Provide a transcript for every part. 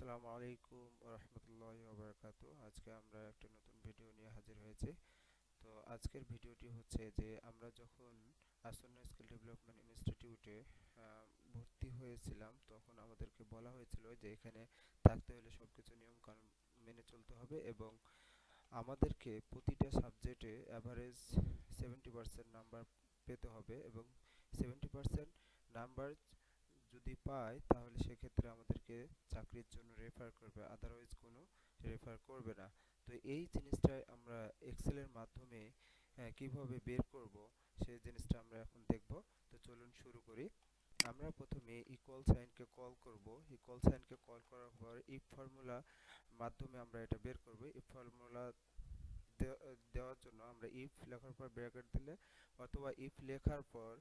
আসসালামু আলাইকুম রহমতুল্লাহি ওয়া আজকে আমরা একটা নতুন ভিডিও নিয়ে হাজির হয়েছি। তো আজকের ভিডিওটি হচ্ছে যে আমরা যখন আসন্ন স্কিল ডেভেলপমেন্ট ইনস্টিটিউটে ভর্তি হয়েছিলাম তখন আমাদেরকে বলা হয়েছিল যে এখানে থাকতে হলে সবকিছু নিয়ম কানুন মেনে চলতে হবে এবং আমাদেরকে প্রতিটা সাবজেক্টে অ্যাভারেজ 70% নাম্বার পেতে হবে এবং 70% নাম্বার যদি পাই তাহলে সেক্ষেত্রে আমাদেরকে চাকরির জন্য রেফার করবে, আদারওয়াইজ কোনো রেফার করবে না। তো এই জিনিসটাই আমরা এক্সেলের মাধ্যমে কিভাবে বের করব সেই জিনিসটা আমরা এখন দেখব। তো চলুন শুরু করি। আমরা প্রথমে ইকুয়াল সাইনকে কল করব। ইকুয়াল সাইনকে কল করার পর ইফ ফর্মুলা মাধ্যমে আমরা এটা বের করব। ইফ ফর্মুলা দেওয়ার জন্য আমরা ইফ লেখার পর ব্র্যাকেট দিলে অথবা ইফ লেখার পর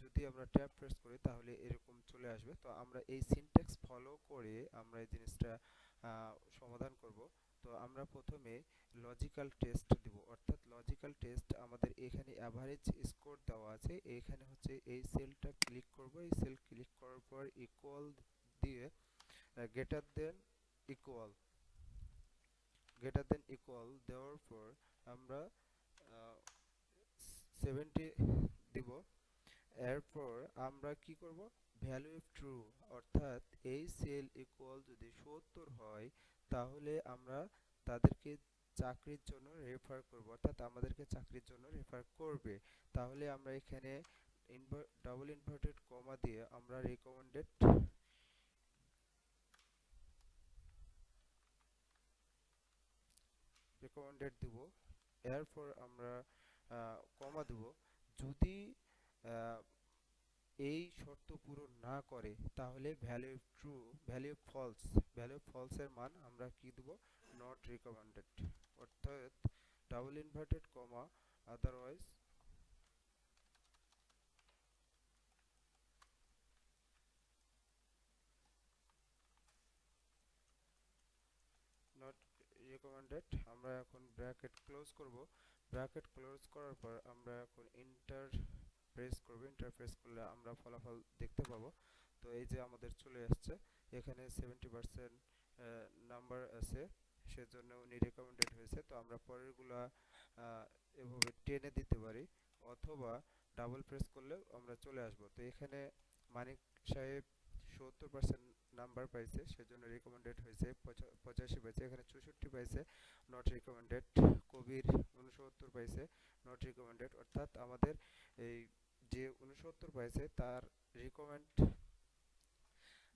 যদি আমরা ট্যাব প্রেস করি তাহলে এরকম চলে আসবে। তো আমরা এই সিনট্যাক্স ফলো করে আমরা এই জিনিসটা সমাধান করব। তো আমরা প্রথমে লজিক্যাল টেস্ট দিব, অর্থাৎ লজিক্যাল টেস্ট আমাদের এখানে অ্যাভারেজ স্কোর দেওয়া আছে। এখানে হচ্ছে এই সেলটা ক্লিক করব। এই সেল ক্লিক করার পর ইকুয়াল দিয়ে গ্রেটার দেন ইকুয়াল দেওয়ার পর আমরা 70 দিব। এরপর আমরা কি করব, ভ্যালু ইফ ট্রু, অর্থাৎ এই সেল ইকুয়াল যদি 70 হয় তাহলে আমরা তাদেরকে চাকরির জন্য রেফার করব, অর্থাৎ আমাদেরকে চাকরির জন্য রেফার করবে। তাহলে আমরা এখানে ডাবল ইনভার্টেড কমা দিয়ে আমরা রেকমেন্ডেড দিব। এরপর আমরা কমা দিব। যদি এই শর্ত পূরণ না করে তাহলে ভ্যালু ট্রু, ভ্যালু ফলস এর মান আমরা কি দেব, নট রিকমেন্ডেড, অর্থাৎ double inverted comma otherwise not recommended. আমরা এখন ব্র্যাকেট ক্লোজ করব। ব্র্যাকেট ক্লোজ করার পর আমরা এখন এন্টার প্রেস করব। এন্টার প্রেস করলে আমরা ফলাফল দেখতে পাবো। তো এই যে আমাদের চলে আসছে, এখানে 70% নাম্বার আছে, সেজন্য উনি রেকমেন্ডেড হয়েছে। তো আমরা পরেরগুলা এভাবে টেনে দিতে পারি অথবা ডাবল প্রেস করলে আমরা চলে আসব। তো এখানে মানিক সাহেব 70% নাম্বার পাইছে, সেজন্য রেকমেন্ডেড হয়েছে। 85 পাইছে, এখানে 64 পাইছে, নট রিকমেন্ডেড। কবির 69 পাইছে, নট রিকমেন্ডেড, অর্থাৎ আমাদের এই যে 69 পাইছে তার রিকমেন্ড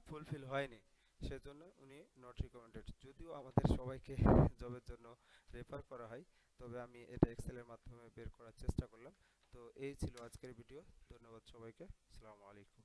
ফুলফিল হয়নি, সেজন্য উনি নট রিকমেন্ডেড। যদিও আমাদের সবাইকে জবের জন্য রেফার করা হয়, তবে আমি এটা এক্সেলের মাধ্যমে বের করার চেষ্টা করলাম। তো এই ছিল আজকের ভিডিও। ধন্যবাদ সবাইকে। আসসালামু আলাইকুম।